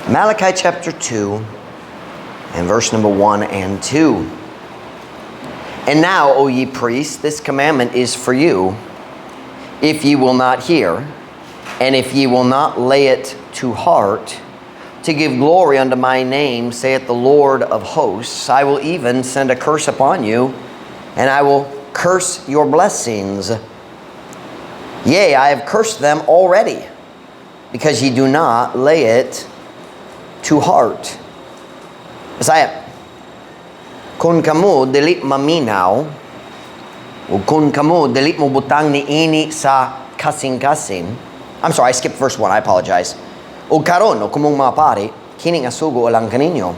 Malachi chapter 2 and verse number 1 and 2. And now, O ye priests, this commandment is for you, if ye will not hear, and if ye will not lay it to heart, to give glory unto my name, saith the Lord of hosts, I will even send a curse upon you, and I will curse your blessings. Yea, I have cursed them already, because ye do not lay it to heart. Bisaya, kung kamo dili maminaw, o kung kamo dili mo butang ni ini sa kasing-kasing. I'm sorry, I skipped verse 1, I apologize. O karon, o kumong mga pari, kining asugo alang kaninyo.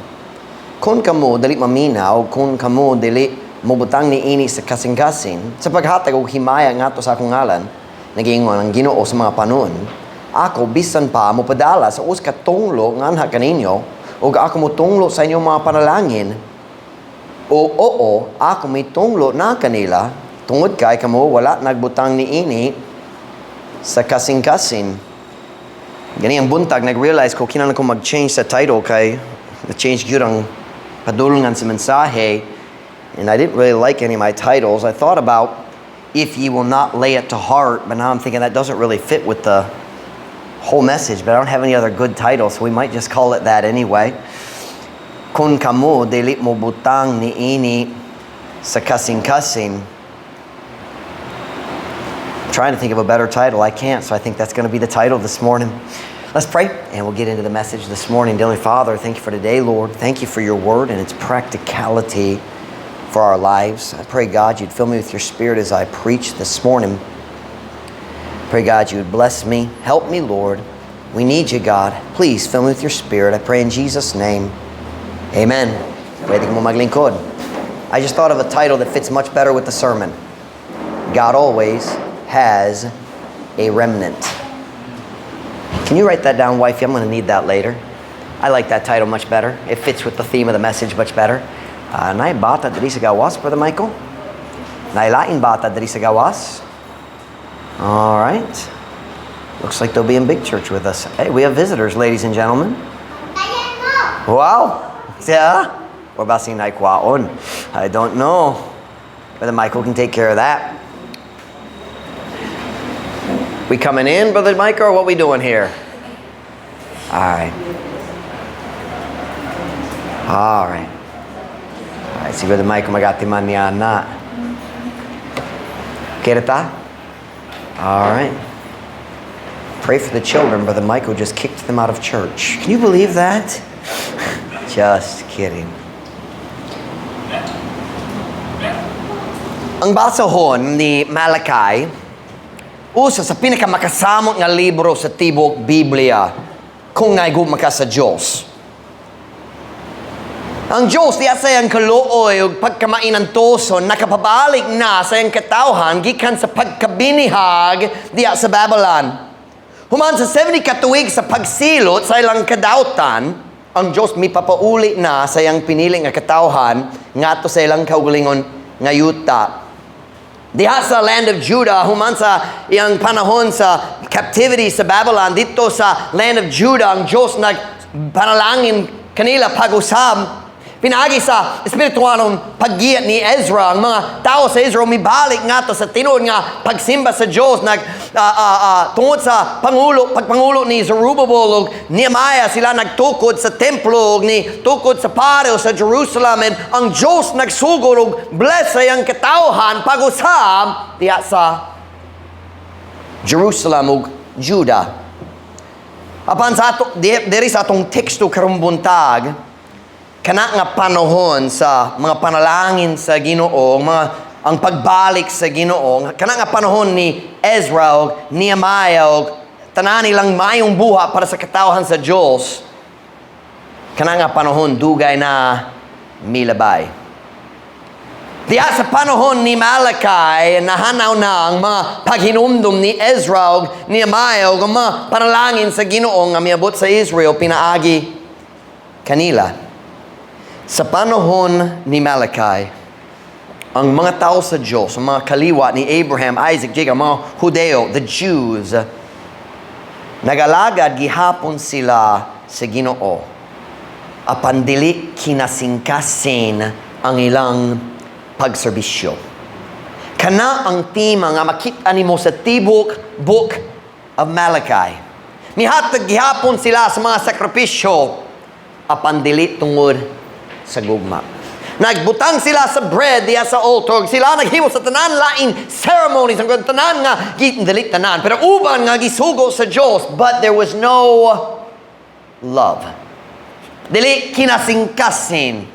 Kung kamo dili maminaw, kung kamo dili mo butang ni ini sa kasing-kasing, sa paghatag o himaya nga to sa akong ngalan, nagingon ang Ginoo sa mga panon, ako bisan pa mo padala sa us katunglo nga anha kaninyo, o ako mo tunglo sa inyong mga panalangin, o oo, ako may tunglo na kanila, tungod kay kamo wala nagbutang ni ini sa kasing-kasing. Gani ang buntag, nag-realize ko, kinahanglan ko mag-change sa title kay na-change yun ang padulungan sa mensahe, and I didn't really like any of my titles. I thought about if ye will not lay it to heart, but now I'm thinking that doesn't really fit with the whole message, but I don't have any other good titles, so we might just call it that anyway. Kung kamo dili mo butang ni ini sa kasing-kasing. I'm trying to think of a better title. I can't, so I think that's going to be the title this morning. Let's pray, and we'll get into the message this morning. Dear Father, thank you for today, Lord. Thank you for your word and its practicality for our lives. I pray, God, you'd fill me with your spirit as I preach this morning. Pray, God, you would bless me. Help me, Lord. We need you, God. Please fill me with your spirit. I pray in Jesus' name. Amen. Pwede mo maglingkod. I just thought of a title that fits much better with the sermon. God always has a remnant. Can you write that down, wifey? I'm going to need that later. I like that title much better. It fits with the theme of the message much better. Nay bata diri sa gawas, Brother Michael? Nailain bata diri sa gawas? All right. Looks like they'll be in big church with us. Hey, we have visitors, ladies and gentlemen. Wow. Yeah. Or ba sing naikwaon? I don't know. Brother Michael can take care of that. We coming in, Brother Michael, or what we doing here? All right. All right. All right. Si Brother Michael magati man niya na. Kirita? All right. Pray for the children. Brother Michael just kicked them out of church. Can you believe that? Just kidding. Ang basahon ni Malachi, usa sa pinakamakasamot nga libro sa tibok Biblia kung naigumaka sa Diyos. Ang Diyos diya sa iyang kaluoy ug pagkamainantoson nakapabalik na sa iyang katawhan gikan sa pagkabinihag diya sa Babylon. Human sa 70 katuig sa pagsilot sa ilang kadautan, ang Diyos mipapauli na sa iyang pinili nga katawhan ngadto sa ilang kaugalingon nga yuta. Diha sa land of Judah, human sa iyang panahon sa captivity sa Babylon, dito sa land of Judah, ang Diyos nagpanalangin kanila pag-usab. Pinagi sa espiritualong paggiat ni Ezra, ang mga tao sa Israel mibalik nga to sa tinuod nga pagsimba sa Diyos tungod sa pagpangulo ni Zerubbabel ug Nehemiah, sila nagtukod sa templo ug ni tukod sa patio sa Jerusalem, and ang Diyos nagsugod og bless sa iyang katawhan pag-usab diya sa Jerusalem ug Judah. Apan sa diri sa atong teksto karong buntag, kana nga panahon sa mga panalangin sa Ginoo, ang pagbalik sa Ginoo, kana nga panahon ni Ezra o Nehemiah o tanan nilang mayong buha para sa katawhan sa Diyos, kana nga panahon dugay na milabay. Diya sa panahon ni Malachi, nahanaw na ang mga paghinumdum ni Ezra o Nehemiah o mga panalangin sa Ginoo nga miabot sa Israel pinaagi kanila. Sa panahon ni Malachi, ang mga tao sa Diyos, ang mga kaliwa ni Abraham, Isaac, Jacob, mga Hudeo, the Jews, nagalagad gihapon sila sa Ginoo, apan dili kinasingkasin ang ilang pagserbisyo. Kana ang tema nga makita nimo sa tibok book of Malachi. Mihatag gihapon sila sa mga sakripisyo apan dili tungod sa gugma. Nagbutang sila sa bread diya sa altar. Sila naghimo sa tanan laing ceremonies ang tanan nga dili tanan pero uban nga gisugo sa Dios, but there was no love. Dili kinasingkasin.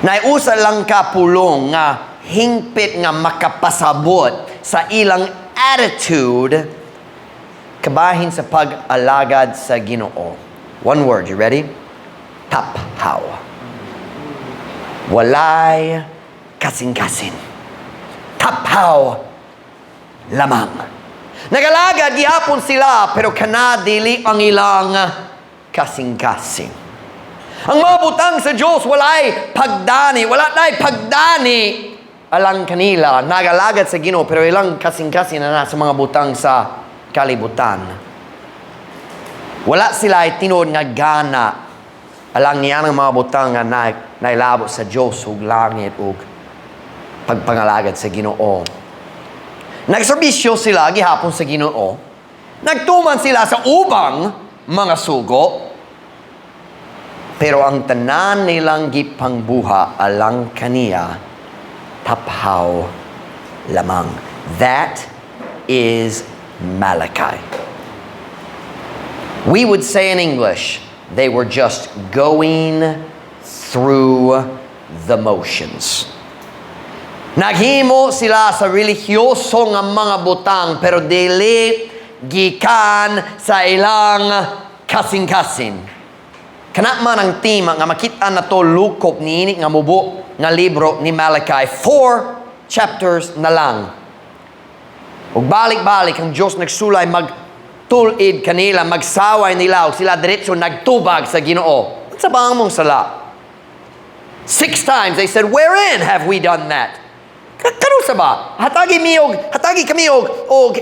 Naiusa lang ka pulong nga hingpit nga makapasabot sa ilang attitude kabahin sa pag-alagad sa Ginoo. One word, you ready? Taphaw. Walay kasing-kasing. Taphaw lamang. Nagalagad gihapon sila pero kana dili ang ilang kasing-kasing. Ang mga butang sa Diyos walay pagdani, wala nay pagdani alang kanila. Nagalagad sa Ginoo pero ilang kasing-kasing na sa mga butang sa kalibutan. Wala sila ay tinuod nga gana alang niya ng mga butang nga nailabo sa Diyos ug langit ug pagpangalagad sa Ginoo. Nagserbisyo sila gihapon sa Ginoo. Nagtuman sila sa ubang mga sugo. Pero ang tanan nilang gipangbuha alang kaniya taphaw lamang. That is Malachi. We would say in English, they were just going through the motions. Naghimo sila sa religyoso nga mga butang pero dili gikan sa ilang kasing-kasing. Kana man ang tema nga makita na to lukop niini nga mubo nga libro ni Malachi. 4 chapters na lang. Ug balik-balik ang Dios nagsulay magtulid kanila, magsaway nila ug sila diretso nagtubag sa Ginoo. Unsa ba ang mong sala? 6 times they said, "Wherein have we done that?" Kanusa ba? Hatagi kami og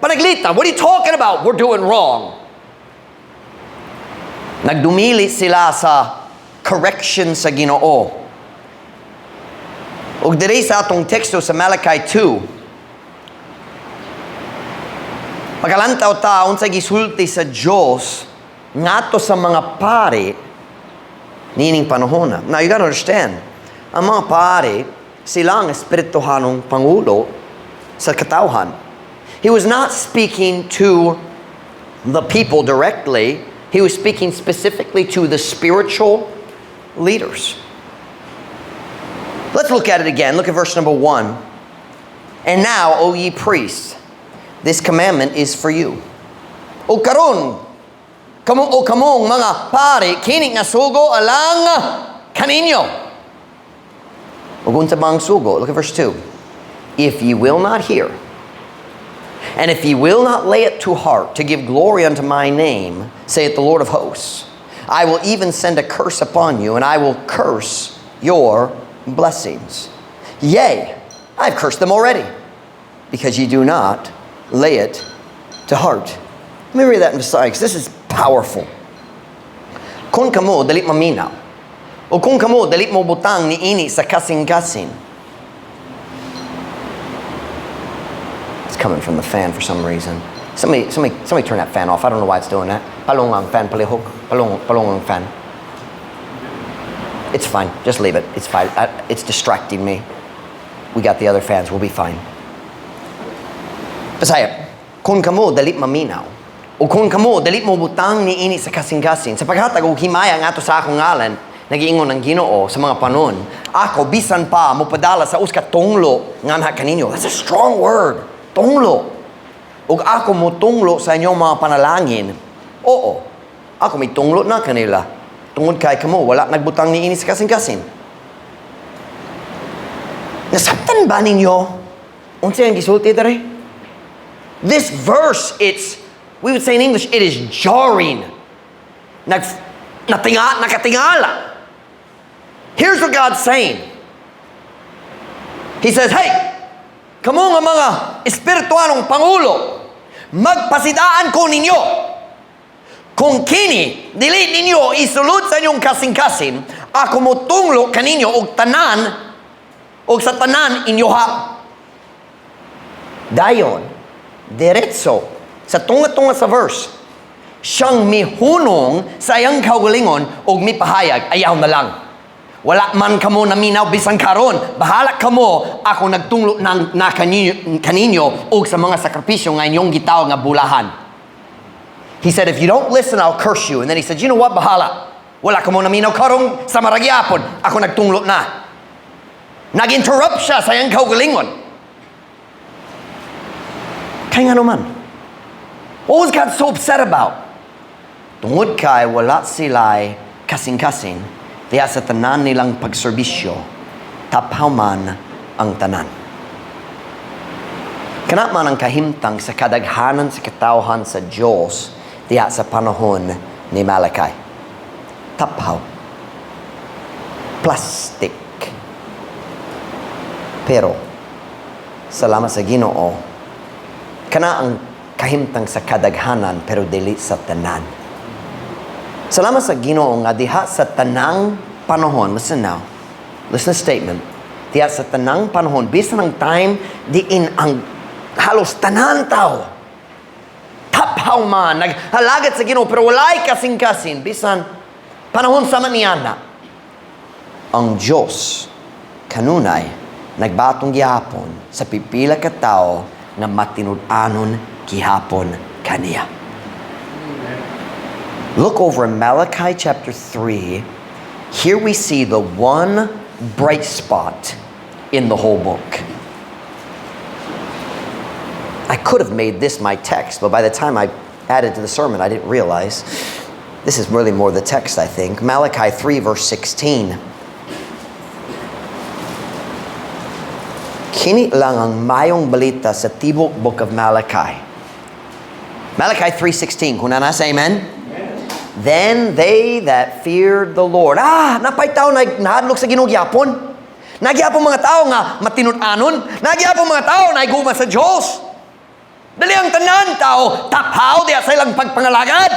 panaglita. What are you talking about? We're doing wrong. Nagdumili sila sa correction sa Ginoo. Ug diri sa atong teksto sa Malachi 2, pagalantaw ta unsa gisulti sa Dios ngadto sa mga pari nining panahon. Now you gotta understand, ang mga pari sila ang espirituhanong pangulo sa katawhan. He was not speaking to the people directly. He was speaking specifically to the spiritual leaders. Let's look at it again. Look at verse number 1. "And now, O ye priests, this commandment is for you." O karon, kamong mga pari, kini nga sugo alang kaninyo. O unsa bang sugo? Look at verse 2. "If ye will not hear, and if ye will not lay it to heart to give glory unto my name, saith the Lord of hosts, I will even send a curse upon you, and I will curse your blessings. Yea, I have cursed them already, because ye do not lay it to heart." Let me read that in Messiah, because this is powerful. "Kung kamo dali maminaw, o kung kamo dali mo butang ni ini sa kasing-kasing." Coming from the fan for some reason. Somebody turn that fan off. I don't know why it's doing that. Palong ang fan, palihok. Palong ang fan. It's fine. Just leave it. It's fine. It's distracting me. We got the other fans. We'll be fine. Pasaya, kung kamo dali maminaw, o kung kamo dali mo butang ni ini sa kasing-kasing, sa paghatag og himaya nga to sa akong ngalan, nagiingon ng Ginoo sa mga panon, ako bisan pa mo padala sa uska tunglo nga na kaninyo. That's a strong word. Tunglo. Ug ako mo tunglo sa inyong mga panalangin. Oo, ako may tunglo na kanila. Tungod kay kamo, wala nagbutang ni ini sa kasing-kasing. Nasabtan ba ninyo? Unsa ang gisulti dere? This verse, we would say in English, it is jarring. Nakatingala. Here's what God's saying. He says, "Hey, kamo nga mga espirituanong pangulo, magpasidaan ko ninyo. Kung kini dili ninyo isulod sa inyong kasing-kasing, ako motunglo kaninyo og tanan og sa tanan inyoha. Dayon, diretso sa tunga-tunga sa verse, siyang mihunong sa iyang kaugalingon og mipahayag, ayaw na lang. Wala man kamo naminaw bisan karon, bahala kamo, ako nagtunglo na kaninyo og sa mga sakripisyo nga inyong gitawag nga bulahan. He said, if you don't listen, I'll curse you. And then he said, you know what, bahala. Wala kamo naminaw karon sa maragyapon, ako nagtunglo na. Nag-interrupt siya sa iyang kaugalingon. Kaya nga naman, what was God so upset about? Tungod kay wala sila'y kasing-kasing, diya sa tanan nilang pagserbisyo, taphaw man ang tanan. Kana man ang kahimtang sa kadaghanan sa katawhan sa Diyos, diya sa panahon ni Malachi. Taphaw. Plastic. Pero, salamat sa Ginoo, kana ang kahimtang sa kadaghanan pero dili sa tanan. Salamat sa Ginoo nga diha sa tanang panahon, listen now, listen to the statement, diha sa tanang panahon, bisan ang time diin ang halos tanan tao, taphaw man, naghalagat sa Ginoo pero walay kasing-kasing, bisan panahon sa maniyana, ang Diyos kanunay nagbatong gihapon sa pipila ka tao nga matinud-anon gihapon kaniya. Look over in Malachi chapter 3. Here we see the one bright spot in the whole book. I could have made this my text, but by the time I added to the sermon, I didn't realize. This is really more the text, I think. Malachi 3 verse 16. Kini lang ang mayong balita sa tibok book of Malachi. Malachi 3:16. Kung nasa, amen? Then they that feared the Lord. Napay tao nahadlok sa Ginoo gyapon. Nagyapon mga tao nga matinud-anon. Nagyapon mga tao na iguma sa Diyos. Dali ang tanan tao, taphaw diya sa ilang pagpangalagad.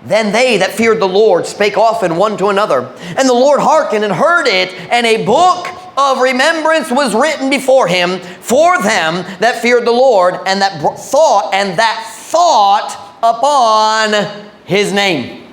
Then they that feared the Lord spake often one to another. And the Lord hearkened and heard it, and a book of remembrance was written before him for them that feared the Lord, and that thought upon His name.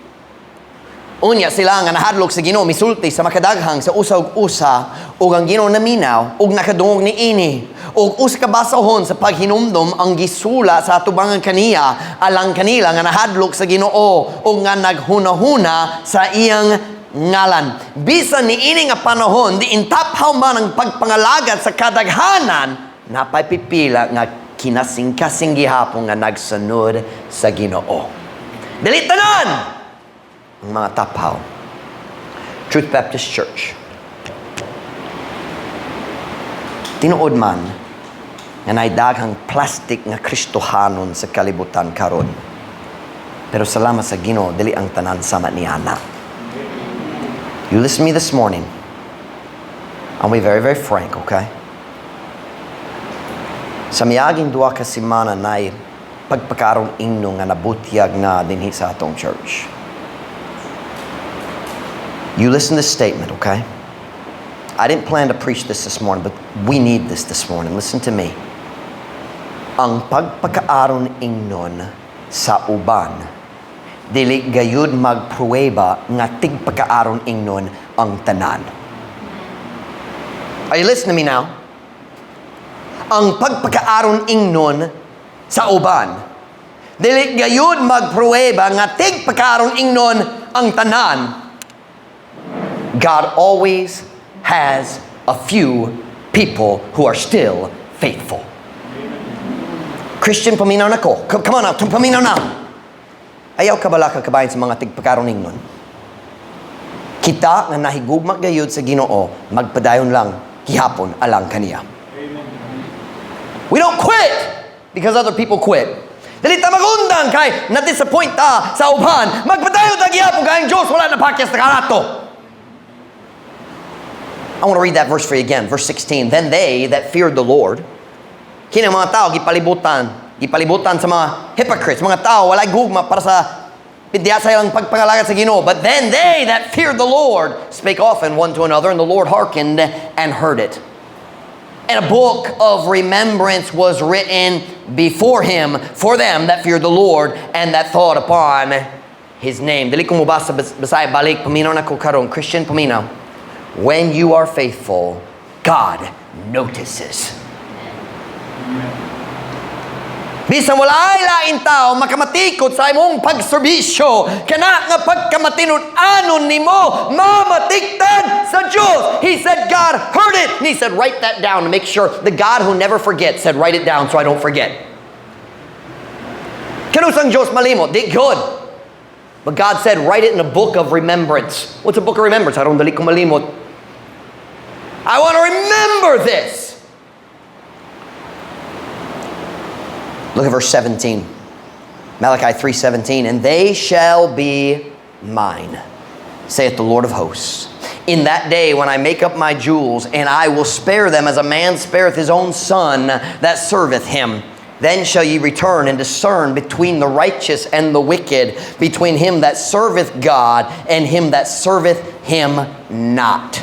Unya sila nga nahadlok sa Ginoo misulti sa makadaghang sa usa-usa ug ang Ginoo naminaw ug nakadungog niini ug usa ka basahon sa paghinumdom ang gisula sa atubangan kaniya alang kanila nga nahadlok sa Ginoo ug nga naghunahuna sa iyang ngalan. Bisan niini nga panahon di intaphaw man ang pagpangalagad sa kadaghanan, napay pipila nga kinasing-kasing gihapon nga nagsunod sa Ginoo. Dili tanan ang mga taphaw. Truth Baptist Church. Tinuod man nga naidaghang plastic nga Kristohanon sa kalibutan karon. Pero salamat sa Ginoo, dili ang tanan sama niana. You listen to me this morning. I'll be very, very frank, okay? Sa miyaging duha ka semana na pagpakaroon ingno nga nabutyag na dinhi sa atong church. You listen to this statement, okay? I didn't plan to preach this morning, but we need this morning. Listen to me. Ang pagpakaaron ingnon sa uban, dili gayud magpruweba nga tigpakaaron ingnon ang tanan. Are you listening to me now? Ang pagpakaaron ingnon sa uban, dili gayud magpruweba nga tigpakaaron ingnon ang tanan. God always has a few people who are still faithful. Christian, paminaw na ko. Come on now, paminaw na. Ayaw ka bala kakabayan sa mga tigpakaaron ingnon. Kita nga nahigugma gayud sa Ginoo, magpadayon lang gihapon alang kaniya. We don't quit because other people quit. Dili ta magundang kay na-disappoint ta sa uban. Magpadayon ta gihapon kay ang Dios wala na pakyas na kanato. I want to read that verse for you again. Verse 16. Then they that feared the Lord, kinang mga tao gipalibutan sa mga hypocrites, mga tao walay gugma para sa Bidya sa ilang pagpangalagad sa Ginoo. But then they that feared the Lord spake often one to another, and the Lord hearkened and heard it. And a book of remembrance was written before him for them that feared the Lord and that thought upon his name. Dili ko mo basa basay balik paminaw na ko karon, Christian paminaw. When you are faithful, God notices. Bisan wala ay lain tao makamatikot sa imong pagserbisyo, kana nga pagkamatinud-anon nimo mamatiktan sa Diyos. He said God heard it. And he said write that down to make sure. The God who never forgets said write it down so I don't forget. Kanusang Diyos malimot, di good. But God said write it in a book of remembrance. What's a book of remembrance? I don't dali ko malimot. I want to remember this. Look at verse 17. Malachi 3:17. And they shall be mine, saith the Lord of hosts, in that day when I make up my jewels, and I will spare them as a man spareth his own son that serveth him. Then shall ye return and discern between the righteous and the wicked, between him that serveth God and him that serveth him not.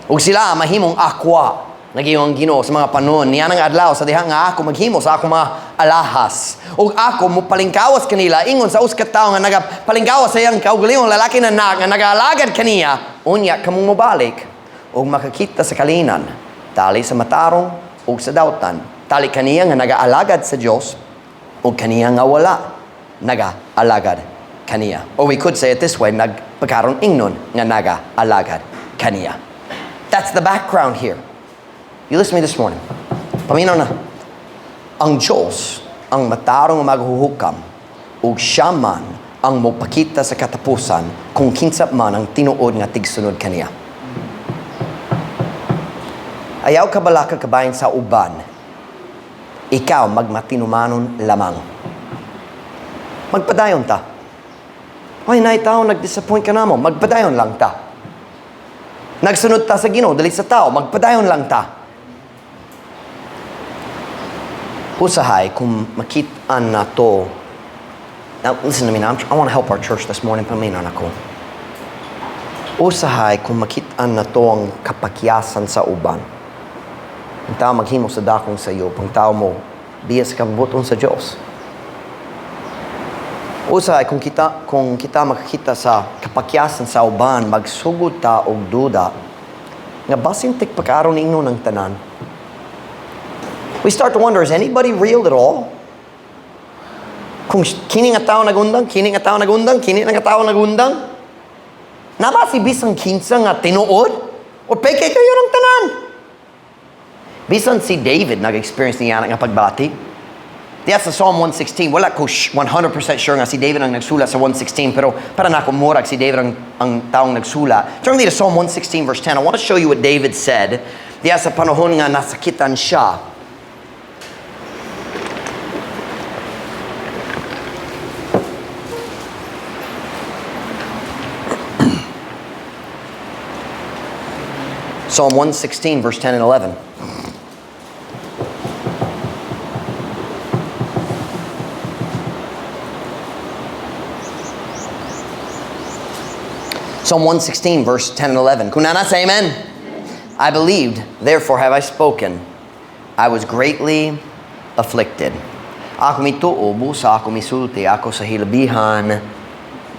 Ug sila mahimong akwa nagiyong Ginoo sa mga panon niya nang adlaw sa diha nga ako maghimo sa ako mga alahas ug ako mo palingkawas kanila ingon sa usa ka tawo nga nagapalingkawas sa iyang kaugalingong lalaki na nagaalagad kaniya unya kamong mobalik ug makakita sa kalinan tali sa matarong ug sa dawtan tali kaniya nga nagaalagad sa Dios ug kaniya nga wala nagaalagad kaniya. Or we could say it this way, nagpagkaron ingnon nga nagaalagad kaniya. That's the background here. You listen to me this morning. Paminaw na. Ang Diyos, ang matarong maghuhukam, ug siya man ang mopakita sa katapusan kung kinsa man ang tinuod nga tigsunod kaniya. Ayaw ka bala ka kabayan sa uban, ikaw magmatinumanon lamang. Magpadayon ta. Ay, naitaw, nag-disappoint ka na mo. Magpadayon lang ta. Nagsunod ta sa Ginoo, dali sa tao, magpadayon lang ta. Usahay kung makitaan na to. Now, listen to me now. I want to help our church this morning. Paminan ako. Usahay kung makitaan na to ang kapakyasan sa uban. Ang tao maghimo sa dakong sa iyo. Ang tao mo, biya sa kabubuton sa Diyos. Usahay kung kita makakita sa kapakyasan sa uban, magsugod ta og duda, nga basin tik pagkaroon ninyo ng tanan. We start to wonder, is anybody real at all? Kung kini nga tao nagundang, kini nga tao nagundang, kini nga tao nagundang, naba si bisang kinsa nga tinuod? O peke kayo ng tanan? Bisan si David nag-experience niya nga pagbati. That's sa Psalm 116. Wala ko 100% sure nga si David ang nagsulat sa 116, pero para na ako murag si David ang taong nagsulat. Turn me to Psalm 116 verse 10. I want to show you what David said. Diya sa panahon nga nasakitan siya. Psalm 116, verse 10 and 11. Psalm 116, verse 10 and 11. Kunana, say amen. I believed, therefore have I spoken. I was greatly afflicted. Ako mituo, busa ako misulti, ako sa hilabihan,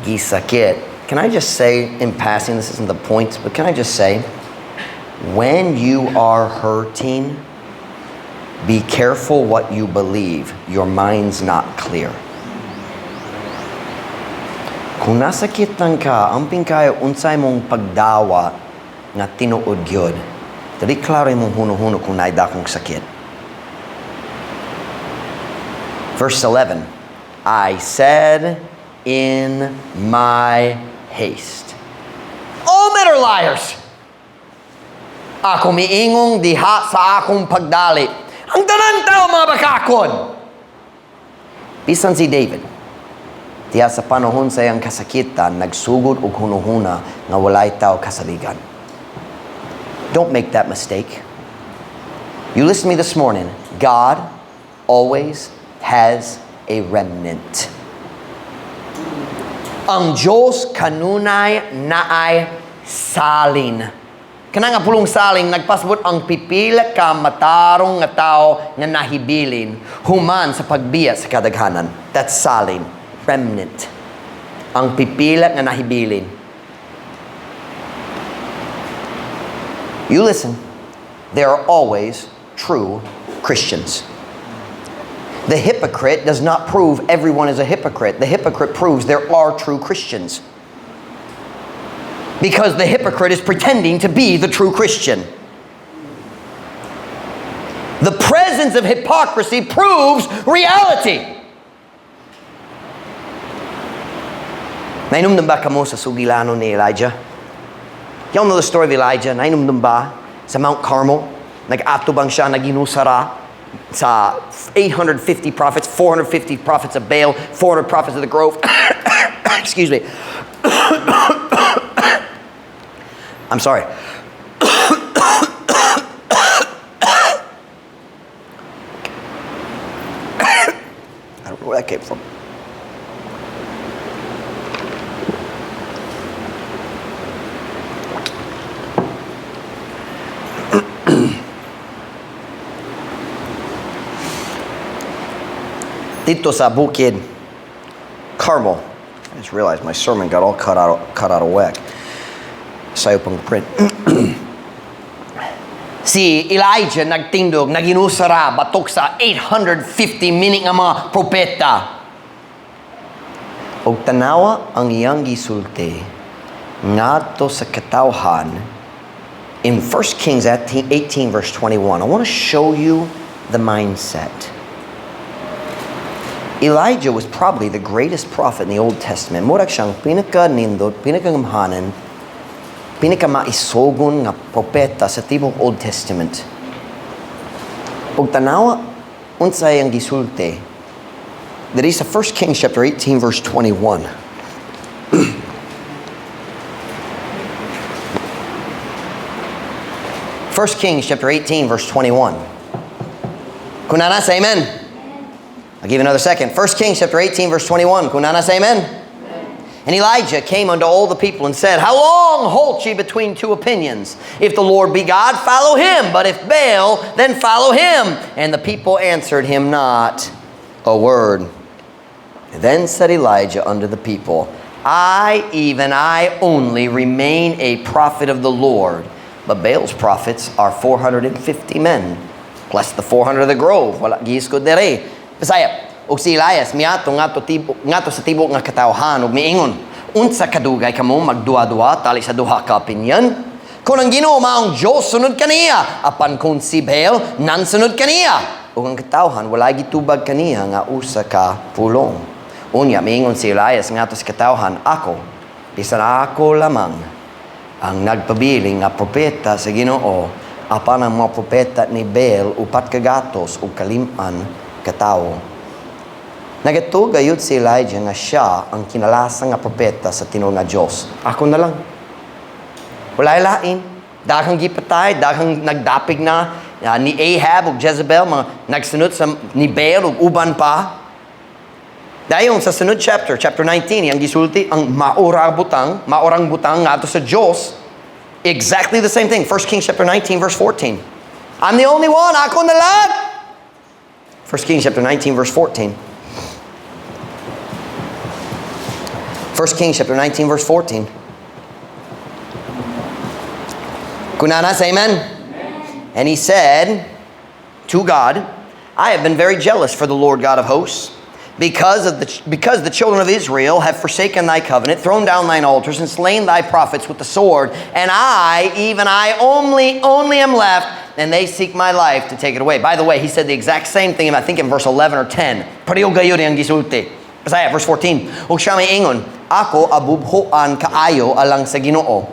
gisakit. Can I just say, in passing, this isn't the point, but can I just say, when you are hurting, be careful what you believe. Your mind's not clear. Kung nasakitan ka, amping kayo unsay mong pagdawa nga tinuod gyud. Dili klaro imong huno-huno kung naida kong sakit. Verse 11. I said in my haste. All men are liars. Ako miingong diha sa akong pagdali. Ang tanan tao mga bakakon. Bisan si David, diha sa panahon sa iyang kasakitan, nagsugod og hunuhuna nga walay tao kasaligan. Don't make that mistake. You listen to me this morning. God always has a remnant. Ang Diyos kanunay naay salin. Kana nga pulong salin, nagpasabot ang pipila ka matarong nga tao nga nahibilin, human sa pagbiya sa kadaghanan. That's salin, remnant. Ang pipila nga nahibilin. You listen, there are always true Christians. The hypocrite does not prove everyone is a hypocrite. The hypocrite proves there are true Christians. Because the hypocrite is pretending to be the true Christian. The presence of hypocrisy proves reality. Nainumdum ba kamo sa sugilano ni Elijah? Y'all know the story of Elijah? Nainumdum ba sa Mount Carmel? Nag-atubang siya, naginusara sa 850 prophets, 450 prophets of Baal, 400 prophets of the grove. Excuse me. I'm sorry. I don't know where that came from. Dito sa bukid Carmel. I just realized my sermon got all cut out of whack. Sayo pang print. Si Elijah nagtindog, naginusara batok sa 850 mining nga mga propeta. Og tanawa ang iyang gisulti ngadto sa katawhan in 1 Kings 18 verse 21. I want to show you the mindset. Elijah was probably the greatest prophet in the Old Testament. Murag siyang pinaka-nindot, pinaka-ngamhanan, pinaka-maisogon nga propeta sa tibok Old Testament. Ug tanawa, unsay ang gisulti. That is sa 1 Kings chapter 18 verse 21. 1 Kings chapter 18 verse 21. Kunana, say amen. I'll give you another second. 1 Kings chapter 18 verse 21. Kunana, say amen. And Elijah came unto all the people and said, How long halt ye between two opinions? If the Lord be God, follow him. But if Baal, then follow him. And the people answered him not a word. Then said Elijah unto the people, I, even I only, remain a prophet of the Lord. But Baal's prophets are 450 men, plus the 400 of the grove. Wala giiskod dere. Bisaya, og si Elias miato ngato sa tibok nga katawhan og miingon, unsa kadugay kamo magduwa-duwa tali sa duha ka opinion? Kung ang Ginoo maong Dios sunod kaniya, apan kung si Baal nan sunod kaniya. Ug ang katawhan wala gitubag kaniya nga usa ka pulong. Unya miingon si Elias ngato sa katawhan, ako bisan ako lamang ang nagpabiling nga propeta sa Ginoo, apan ang mga propeta ni Baal upat ka gatos ug kaliman katao. Nagatuga yun si Elijah nga siya ang kinalasa nga propeta sa tinuod nga Diyos. Ako na lang. Wala lain. Daghang gipatay, daghang nagdapig na ni Ahab ug Jezebel, mga nagsunod sa ni Baal ug uban pa. Dayon sa sunod chapter 19, ang gisulti ang maorang butang nga ato sa Diyos. Exactly the same thing. 1 Kings chapter 19 verse 14. I'm the only one. Ako na lang. 1 Kings chapter 19 verse 14. 1 Kings chapter 19 verse 14. Kunana, say amen. And he said to God, I have been very jealous for the Lord God of hosts, because the children of Israel have forsaken thy covenant, thrown down thine altars, and slain thy prophets with the sword. And I, even I only am left, and they seek my life to take it away. By the way, he said the exact same thing, I think in verse 11 or 10. Pareho gayon ang gisulti. Pasaya, verse 14. Ug siya may ingon, ako abubhoan kaayo alang sa Ginoo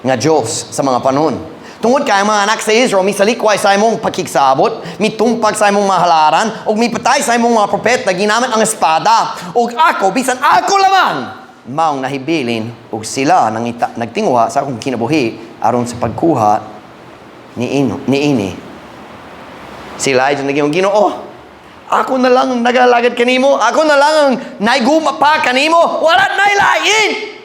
nga Diyos sa mga panon. Tungod kay mga anak sa Israel, misalikway sa imong pakigsabot, mitumpag sa imong mahalaran, ug mipatay sa imong mga propeta ginamit ang espada. Ug ako, bisan ako lamang, maong nahibilin, ug sila nagtinguha sa akong kinabuhi aron sa pagkuha ni ini. Si Elijah naging Ginoo, ako na lang nagalagad kanimo, ako na lang ang naiguma pa kanimo, wala nailain.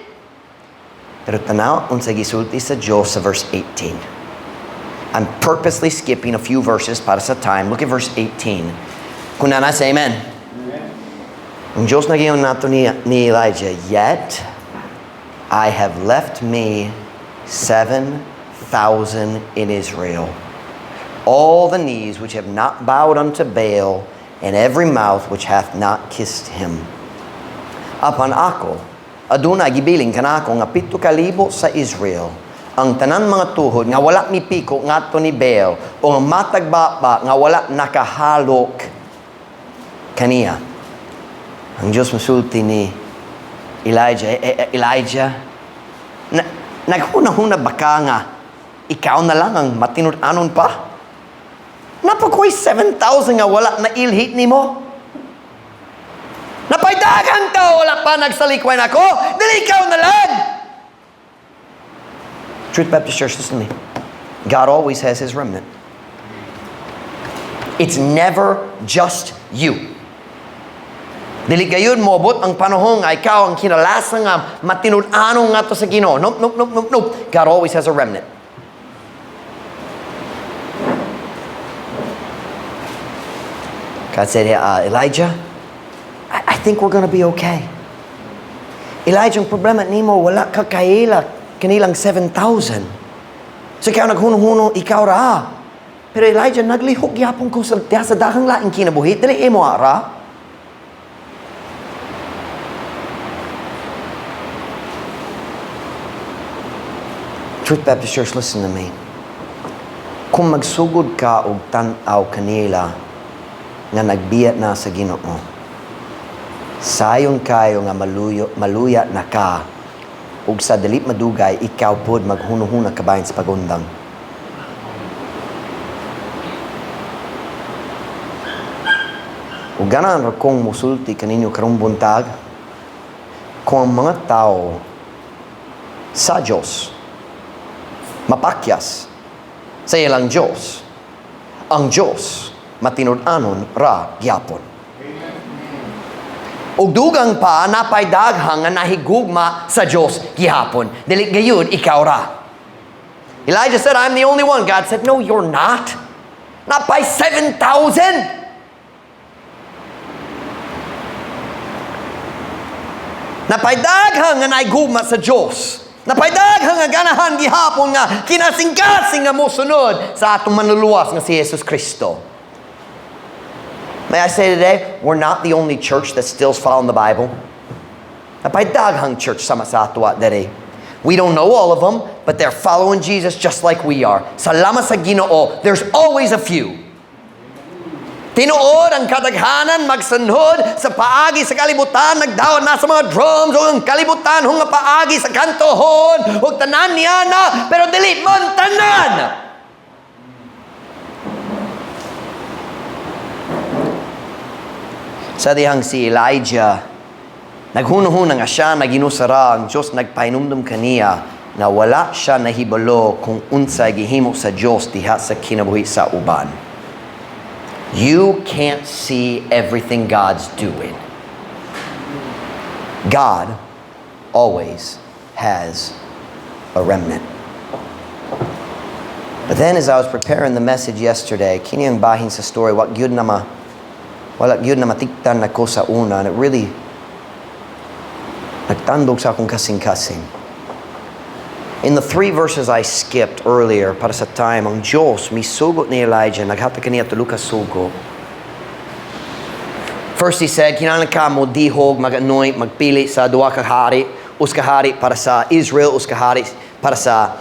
Pero tanaw, unsa gisulti sa Diyos sa verse 18. I'm purposely skipping a few verses para sa time. Look at verse 18. Kung na say amen. Ang Diyos na giyon nato ni Elijah, yet I have left me 7,000 in Israel, all the knees which have not bowed unto Baal, and every mouth which hath not kissed him. Apan ako, aduna gibiling kanako nga 7,000 sa Israel, ang tanan mga tuhod nga wala mipiko ngadto ni Baal, o ang matagbapa nga wala nakahalok kaniya. Ang Diyos masulti ni Elijah, naghuna-huna baka nga ikaw na lang ang matinud-anon pa? Napakoy 7,000 nga wala na ilhit ni mo. Napaydagang tao wala pa nagsalikwain ako. Dili ikaw na lang. Truth Baptist Church, listen to me. God always has His remnant. It's never just you. Dili gayon mobot ang panahon nga ikaw ang kinalasa nga matinud-anon nga to sa Ginoo. Nope. God always has a remnant. God said, Elijah, I think we're going to be okay. Elijah, ang problema nimo, wala ka kanilang 7,000. So ikaw naghuno-huno, ikaw ra. Pero Elijah, naglihok yapon ko sa dahang laing kinabuhi. Dili mo ra. Truth Baptist Church, listen to me. Kung magsugod ka og tan-aw kanila, nga nagbiyat na sa Ginoo, sayon kayo nga maluya na ka, ug sa dili madugay ikaw pod maghuno-huna kabahin sa pagundang. Ug ganan ra kong musulti kaninyo karong buntag, kung ang mga tao sa Diyos mapakyas sa ilang Diyos, ang Diyos matinud-anon ra gyapon. Ug dugang pa napay daghang nga nahigugma sa Dios gihapon. Dili gayud ikaw ra. Elijah said, I'm the only one. God said, no, you're not. Napay 7,000. Napay daghang nga nahigugma sa Dios. Napay daghang nga ganahan gihapon nga kinasing-kasing nga mosunod sa atong manluluwas nga si Jesus Kristo. May I say today, we're not the only church that still following the Bible. Napaydaghang church sama sa atwa dere. We don't know all of them, but they're following Jesus just like we are. Salamat sa Ginoo, there's always a few. Tinuod ang kadaghanan magsanhod sa paagi sa kalibutan, nagdawat na sa mga drums o ang kalibutan hong paagi sa kantohon o tanan niya na, pero dili mon tanan. Sa dihang si Elijah, naghuno-huno nga siya, naginusara, ang Diyos nagpainumdum kaniya na wala siya nahibalo kung unsay gihimo sa Diyos diha sa kinabuhi sa uban. You can't see everything God's doing. God always has a remnant. But then as I was preparing the message yesterday, kini ang bahin sa story, wala yun na matiktan ako sa una, and it really nagtandog sa akong kasing-kasing. In the 3 verses I skipped earlier, para sa time, ang Diyos, misugot ni Elijah, naghatag kaniya tulo ka sugo. First, He said, kinahanglan ka mo dihog, mag-anoint, magpili sa duwa ka hari, uska hari para sa Israel, uska hari para sa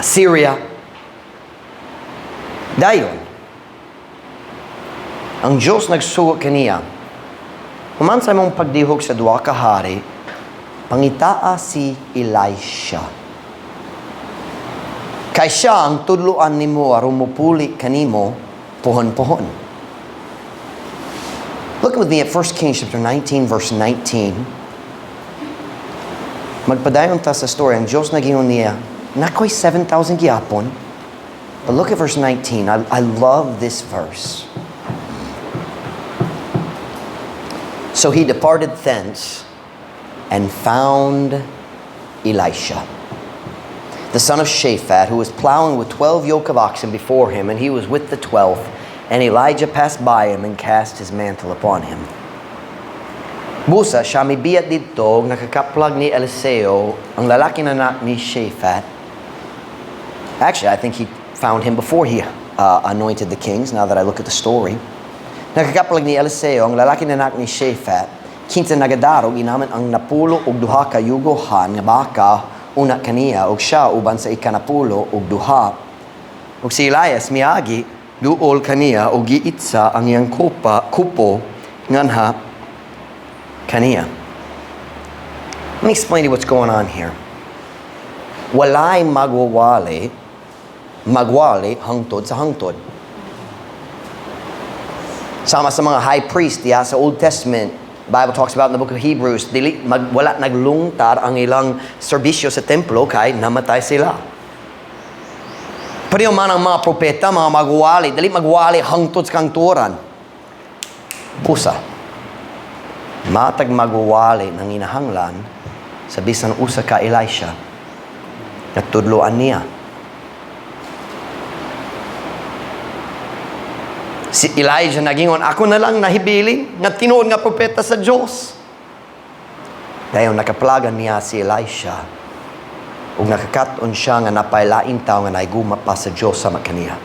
Syria. Dayon, ang Diyos nagsugo kaniya, human sa mong pagdihog sa duwa ka hari, pangitaa si Elisha. Kay siya ang tudluan nimo aron mupuli kanimo pohon-pohon. Look with me at 1 Kings chapter 19 verse 19. Magpadayon ta sa story, ang Diyos nagingon niya, nakoy 7,000 gihapon. But look at verse 19. I love this verse. So he departed thence and found Elisha, the son of Shaphat, who was plowing with 12 yoke of oxen before him, and he was with the 12th. And Elijah passed by him and cast his mantle upon him. Busa, siya mibiat dito, nakakaplag ni Eliseo, ang lalaki na anak ni Shaphat. Actually, I think he found him before he anointed the kings, now that I look at the story. Nakakaplag ni Eliseo, ang lalaki na anak ni Shaphat, kinsa nagadarog, inaman ang napulo og duha ka yugohan nga baka, una kaniya, og siya uban sa ikanapulo og duha. Og si Elias miagi, duol kaniya og giitsa ang iyang kupo nganha kaniya. Let me explain to you what's going on here. Walay magwali hangtod sa hangtod. Sama sa mga high priest diya sa Old Testament, Bible talks about in the book of Hebrews, wala naglungtar ang ilang serbisyo sa templo kay namatay sila. Pero man ang mga propeta, mga magwali, dali magwali hangtod sa kanturan. Pusa. Matag magwali ng inahanglan sa bisan usa ka Elisha na tudloan niya. Si Elijah nagingon, ako na lang nahibiling nga tinuod nga propeta sa Diyos. Dayon nakaplagan niya si Elisha ug nakakaton siya nga napailaing tao nga naiguma pa sa Diyos sama kaniya.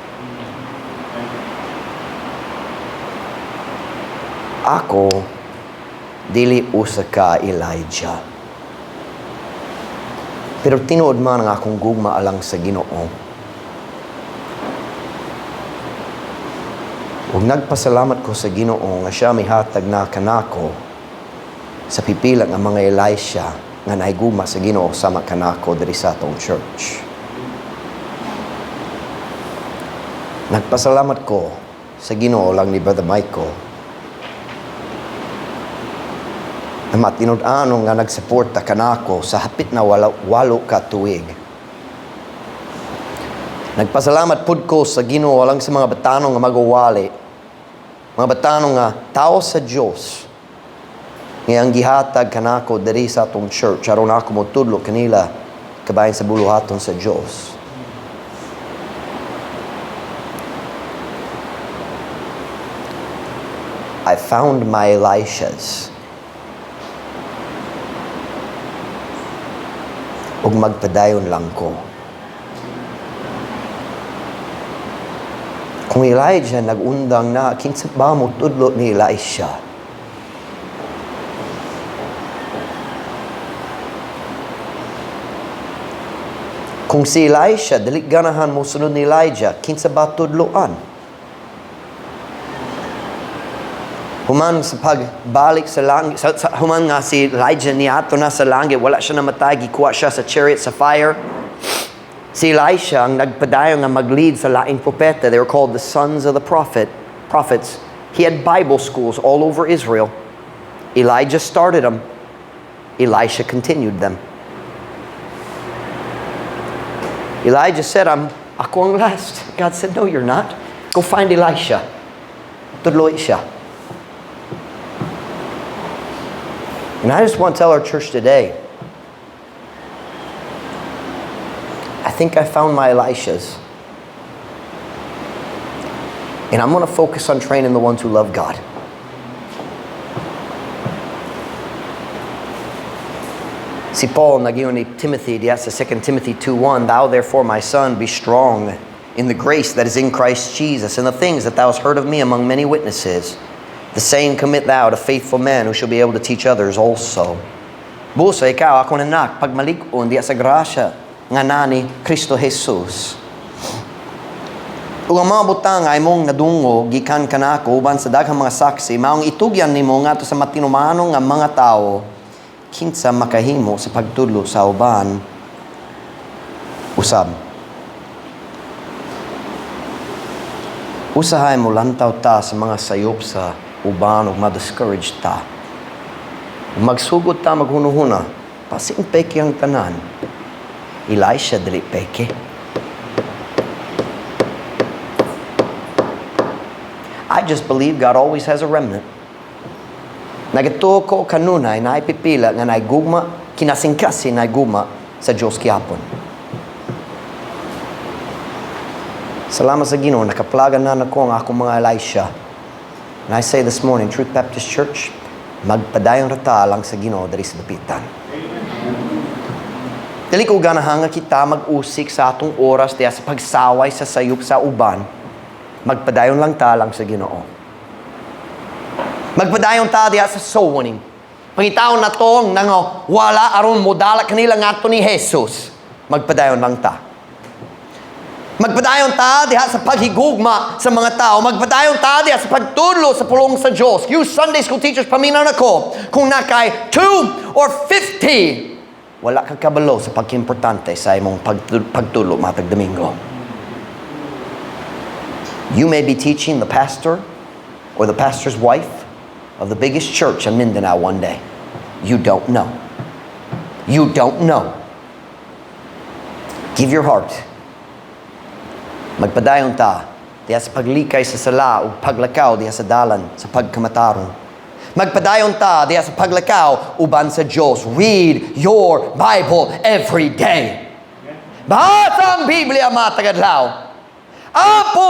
Ako dili usa ka Elijah. Pero tinuod man ang akong gugma alang sa Ginoo. Ug nagpasalamat ko sa Ginoo nga siya mihatag na kanako sa pipila nga mga Elisha nga naiguma sa Ginoo sama kanako diri sa atong church. Nagpasalamat ko sa Ginoo lang ni Brother Michael na matinud-ano nga nagsuporta kanako sa hapit na walo ka tuig. Nagpasalamat pud ko sa Ginoo lang sa mga batanong nga magwali, mga batanong nga tao sa Dios nga ang gihatag kanako diri sa atong church aron ako motudlo kanila kabahin sa buluhaton sa Dios. I found my Elishas. Ug magpadayon lang ko. Kung Elijah nagundang na, kinsa ba mo tudlo ni Elisha? Kung si Elisha, dili ganahan mo sunod ni Elijah, kinsa ba tudloan? Human sa pagbalik sa langit, human nga si Elijah niyato na sa langit, wala siya namatay, gikuha siya sa chariot sa fire. Si Elisha ang nagpadayon nga mag-lead sa laing propeta. They were called the sons of the prophets. He had Bible schools all over Israel. Elijah started them. Elisha continued them. Elijah said, ako ang last. God said, no, you're not. Go find Elisha. Tudloy siya. And I just want to tell our church today, I think I found my Elishas. And I'm going to focus on training the ones who love God. Si Paul nagiyon ni Timothy, diya sa 2 Timothy 2:1, thou therefore, my son, be strong in the grace that is in Christ Jesus, and the things that thou hast heard of me among many witnesses. The same commit thou to faithful men who shall be able to teach others also. Busa, ikaw, ako nanak, pagmalig-on diya sa grasya nga nani Kristo Jesus. Ug ang mga butang ay mong nadungo, gikan kanako, uban sa daghang mga saksi, maong itugyan nimo nga to sa matinumanong nga mga tao, kinsa makahimo sa pagtudlo sa uban, usab. Usahay mo lantaw ta sa mga sayop sa uban ug ma-discourage ta. Magsugod ta maghuno-huna, pasin peke ang tanan. Elisha dili peke. I just believe God always has a remnant. Nagatuo ko kanunay na ipipila nga naigugma, kinasingkasi naigugma sa Diyos kiapon. Salamat sa Ginoo, nakaplagan na ako ang akong mga Elisha. And I say this morning, Truth Baptist Church, magpadayong rata lang sa Ginoo dari sa dapitan. Dili ko ganahanga kita mag-usik sa atong oras diya sa pagsaway sa sayop sa uban, magpadayon lang ta lang sa Ginoo. Magpadayon ta diya sa soul winning. Pangitaon na to nang wala aron modala kanila ngadto ni Jesus. Magpadayon lang ta. Magpadayon ta diha sa paghigugma sa mga tao. Magpadayon ta diha sa pagtudlo sa pulong sa Dios. You Sunday school teachers, paminaw na ko, kung nakay 2 or 50, wala ka kabalo sa pagkimportante sa imong pagtudlo matag Domingo. You may be teaching the pastor or the pastor's wife of the biggest church in Mindanao one day. You don't know. You don't know. Give your heart. Magpadayon ta diya sa paglikay sa sala o paglakaw diya sa dalan sa pagkamataron. Magpadayon ta diya sa paglakaw uban sa Diyos. Read your Bible every day. Basa ang Biblia matagadlaw. Apo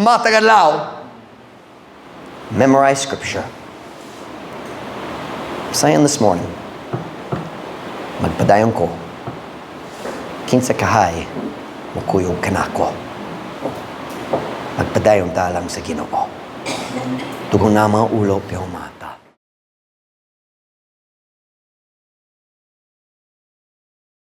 matagadlaw. Memorize Scripture. Saying this morning, magpadayon ko, kinsa kahay, mukuyog kanako. Magpadayon talang sa Ginoo. Tugon na mga ulo, piyoma.